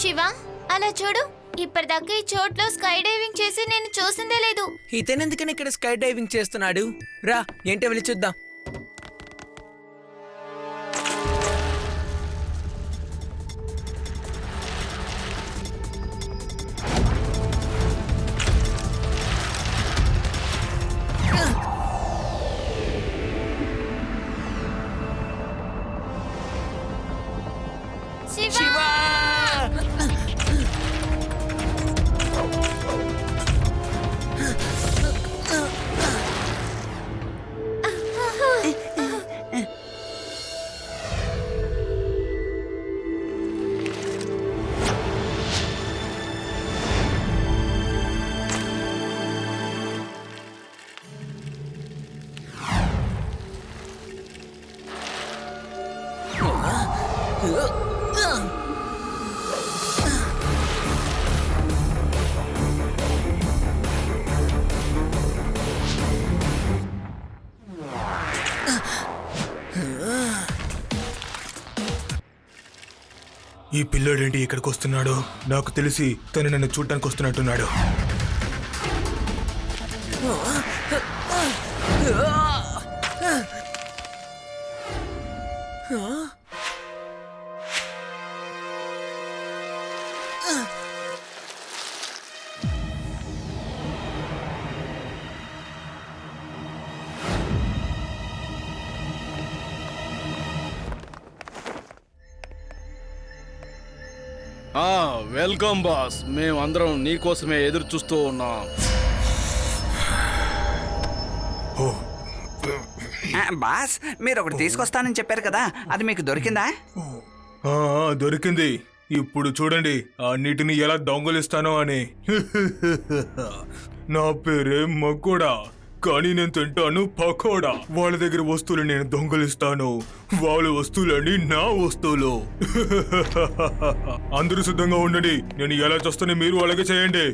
శివ, అలా చూడు. ఇప్పటిదాకా ఈ చోట్లో స్కై డైవింగ్ చేసి నేను చూసిందే లేదు. ఇతనెందుకని ఇక్కడ స్కై డైవింగ్ చేస్తున్నాడు? రా, ఏంటో వెళ్ళి చూద్దాం. శివ! ఈ పిల్లోడేంటి ఇక్కడికి వస్తున్నాడు? నాకు తెలిసి తను నన్ను చూడటానికి వస్తున్నట్టున్నాడు. Welcome boss. మేమందరం నీకోసమే ఎదురు చూస్తూ ఉన్నాం. బాస్, మీరు ఒకటి తీసుకొస్తానని చెప్పారు కదా, అది మీకు దొరికిందా? దొరికింది. ఇప్పుడు చూడండి అన్నిటిని ఎలా దొంగలిస్తానో అని. నా పేరే మకోడా, కానీ నేను తింటాను పకోడా. వాళ్ళ దగ్గర వస్తువులు నేను దొంగలిస్తాను, వాళ్ళ వస్తువులన్నీ నా వస్తువులు. అందరూ సిద్ధంగా ఉండండి. నేను ఎలా చేస్తానో మీరు అలాగే చేయండి.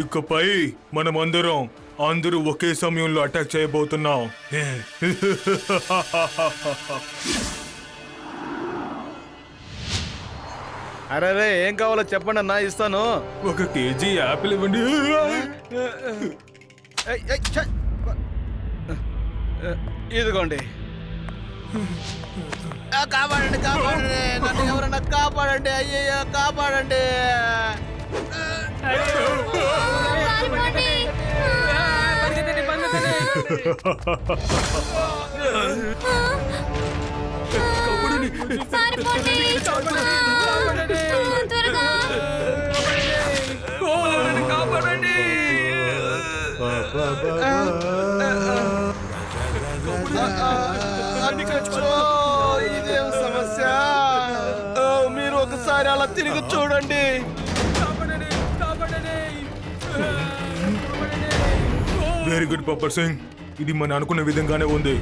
ఇకపై మనమందరం అందరూ ఒకే సమయంలో అటాక్ చేయబోతున్నాం. అరే, ఏం కావాలో చెప్పండి అన్నా, ఇస్తాను. 1 కేజీ యాపిల్ ఇవ్వండి. ఇదిగోండి. కాపాడండి, కాపాడండి, నన్ను ఎవరన్నా కాపాడండి, అయ్యయ్యో కాపాడండి. ఇదేం సమస్య? మీరు ఒకసారి అలా తిరిగి చూడండి. వెరీ గుడ్ పప్పర్ సింగ్, ఇది మనం అనుకున్న విధంగానే ఉంది.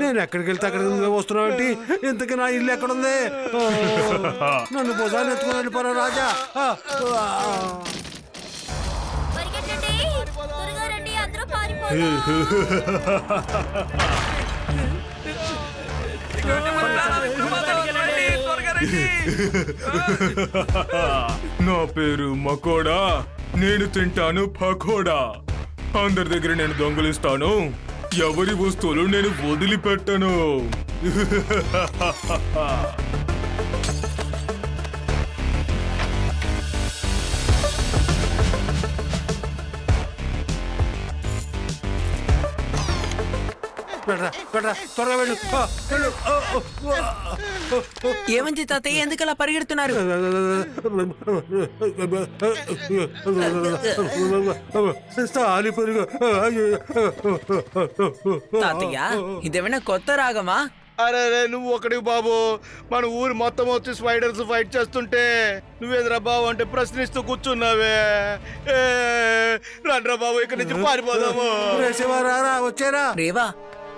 నేను ఎక్కడికి వెళ్తే అక్కడికి వస్తున్నావు ఏంటి? ఇంతకీ నా ఇల్లు ఎక్కడుంది? నన్ను భుజాన్ని ఎత్తుకుని వెళ్ళిపోరా రాజా. నా పేరు మకోడా, నేను తింటాను పకోడా. అందరి దగ్గర నేను దొంగలిస్తాను, ఎవరి వస్తువులు నేను వదిలిపెట్టను. పెట్టరా త్వరగా వెళ్ళు వెళ్ళు ఏమంది తాతయ్య ఎందుకు అలా పరిగెడుతున్నారు? సాలి పెరుగు తాతయ్య ఇదేమైనా కొత్త రాగమా? అరే నువ్వు ఒకటి బాబు, మన ఊరు మొత్తం వచ్చి స్పైడర్స్ ఫైట్ చేస్తుంటే నువ్వేంద్రా బాబు అంటే ప్రశ్నిస్తూ కూర్చున్నావే. రండ్రా బాబు ఇక్కడి నుంచి పారిపోదాము. రారా వచ్చారా? రేవా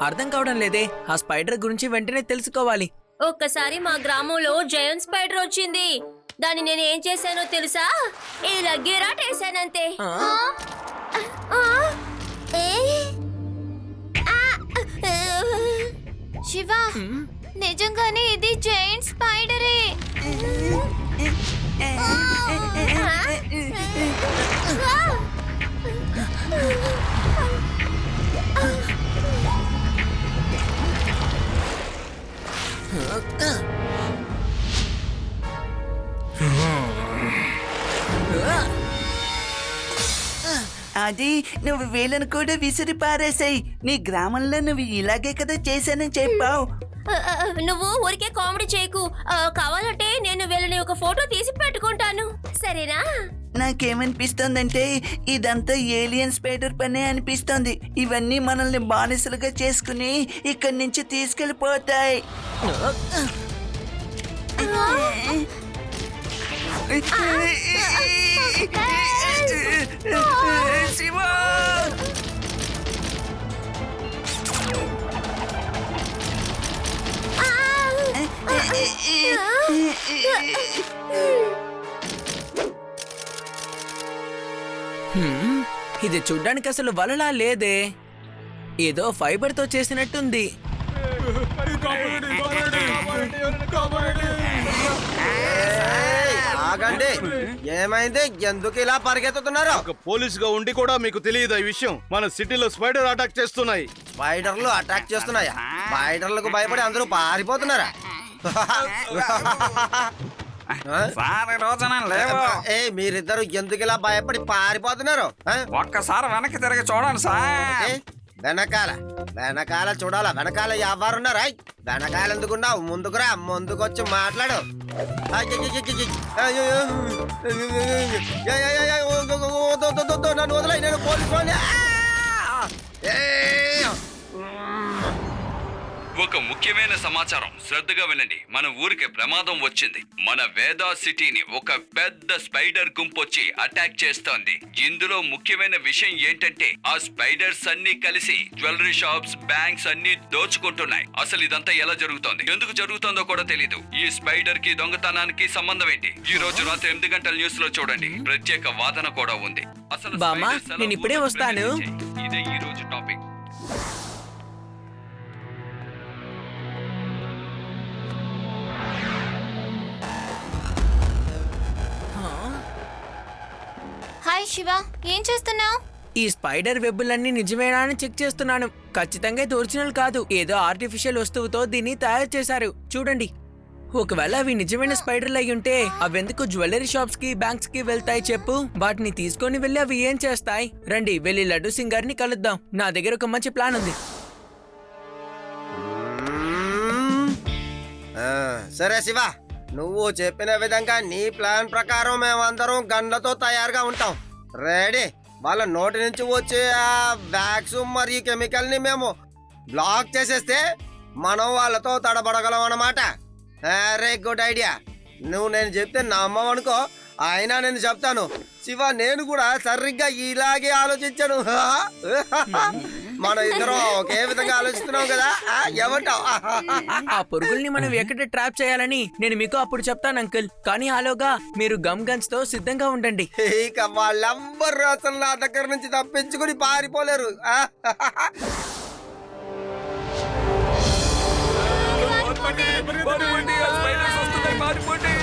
అర్థం కావడం లేదే. ఆ స్పైడర్ గురించి వెంటనే తెలుసుకోవాలి. ఒక్కసారి మా గ్రామంలో జైంట్ స్పైడర్ వచ్చింది. దాన్ని నేను ఏం చేశానో తెలుసా? ఇలా గిరాటేసానంతే. ఆ? శివ, నిజంగానే ఇది జైంట్ స్పైడరే. అది నువ్వు వీళ్ళని కూడా విసిరి పారేసాయి. నీ గ్రామంలో నువ్వు ఇలాగే కదా చేశానని చెప్పావు. నువ్వు ఊరికే కామెడీ చేయకు. కావాలంటే నేను వీళ్ళని ఒక ఫోటో తీసి పెట్టుకుంటాను, సరేనా? నాకేమనిపిస్తోందంటే ఇదంతా ఏలియన్ స్పైడర్ పనే అనిపిస్తోంది. ఇవన్నీ మనల్ని బానిసలుగా చేసుకుని ఇక్కడి నుంచి తీసుకెళ్ళిపోతాయి. శివ! ఇది చూడ్డానికి అసలు వలలా లేదే. ఏదో ఫైబర్ తో చేసినట్టుంది. ఆగండి, ఏమైంది? ఎందుకు ఇలా పరిగెత్తుతున్నారు? ఒక పోలీస్ గా ఉండి కూడా మీకు తెలియదు ఈ విషయం. మన సిటీలో స్పైడర్ అటాక్ చేస్తున్నాయి. స్పైడర్లు అటాక్ చేస్తున్నాయా? స్పైడర్లకు భయపడి అందరూ పారిపోతున్నారా? సార్, ఈ రోజున లేవు. మీరిద్దరు ఎందుకు ఇలా భయపడి పారిపోతున్నారు? ఒక్కసారి వెనక్కి తిరిగి చూడండి సార్. ఏ, వెనకాల వెనకాల చూడాలా? వెనకాల ఎవరున్నారా? వెనకాల ఎందుకున్నావు? ముందుకురా, ముందుకొచ్చి మాట్లాడు. నన్ను వదిలే, నేను పోలీసు. ఒక ముఖ్యమైన సమాచారం, శ్రద్ధగా వినండి. మన ఊరికి ప్రమాదం వచ్చింది. మన వేదా సిటీని ఒక పెద్ద స్పైడర్ గుంపొచ్చి అటాక్ చేస్తోంది. ఇందులో ముఖ్యమైన విషయం ఏంటంటే ఆ స్పైడర్స్ అన్ని కలిసి జ్యువెలరీ షాప్స్, బ్యాంక్స్ అన్ని దోచుకుంటున్నాయి. అసలు ఇదంతా ఎలా జరుగుతోంది, ఎందుకు జరుగుతోందో కూడా తెలీదు. ఈ స్పైడర్ కి దొంగతనానికి సంబంధం ఏంటి? ఈ రోజు రాత్రి 8 గంటల న్యూస్ లో చూడండి, ప్రత్యేక వాదన కూడా ఉంది. అసలు బామ్మా, spiders ఎలా నేను ఇప్పుడే ఊరికి వస్తాను. ప్రవేశించాయి? ఇదే ఈ రోజు టాపిక్. హాయ్ శివ, ఏం చేస్తున్నావు? ఈ స్పైడర్ వెబ్బులన్నీ నిజమేనా అని చెక్ చేస్తున్నాను. ఖచ్చితంగా ఇది ఒరిజినల్ కాదు. ఏదో ఆర్టిఫిషియల్ వస్తువుతో దీన్ని తయారు చేశారు. చూడండి, ఒకవేళ అవి నిజమైన స్పైడర్లు అయి ఉంటే అవెందుకు జ్యువెలరీ షాప్స్ కి, బ్యాంక్స్ కి వెళ్తాయి చెప్పు? వాటిని తీసుకొని వెళ్ళి అవి ఏం చేస్తాయి? రండి, వెళ్ళి లడ్డు సింగ్ గారిని కలుద్దాం. నా దగ్గర ఒక మంచి ప్లాన్ ఉంది. సరే శివ, నువ్వు చెప్పిన విధంగా నీ ప్లాన్ ప్రకారం మేమందరం గన్లతో తయారుగా ఉంటాం. రెడీ? వాళ్ళ నోటి నుంచి వచ్చే ఆ బ్యాగ్స్ మరియు కెమికల్ ని మేము బ్లాక్ చేసేస్తే మనం వాళ్ళతో తడబడగలం అన్నమాట. అరే గుడ్ ఐడియా. నువ్వు నేను చెప్తే నమ్మవనుకో, అయినా నేను చెప్తాను శివ, నేను కూడా సరిగ్గా ఇలాగే ఆలోచించాను. మనం ఇద్దరం ఒకే విధంగా ఆలోచిస్తున్నాం కదా, ఏమంటావు? ఆ పురుగుల్ని మనం ఎక్కడ ట్రాప్ చేయాలని నేను మీకు అప్పుడు చెప్తాను అంకుల్. కానీ ఆలోగా మీరు గమ్ గన్స్ తో సిద్ధంగా ఉండండి. ఇక వాళ్ళెవ్వరు అసలు నా దగ్గర నుంచి తప్పించుకుని పారిపోలేరు. పారిపోండి.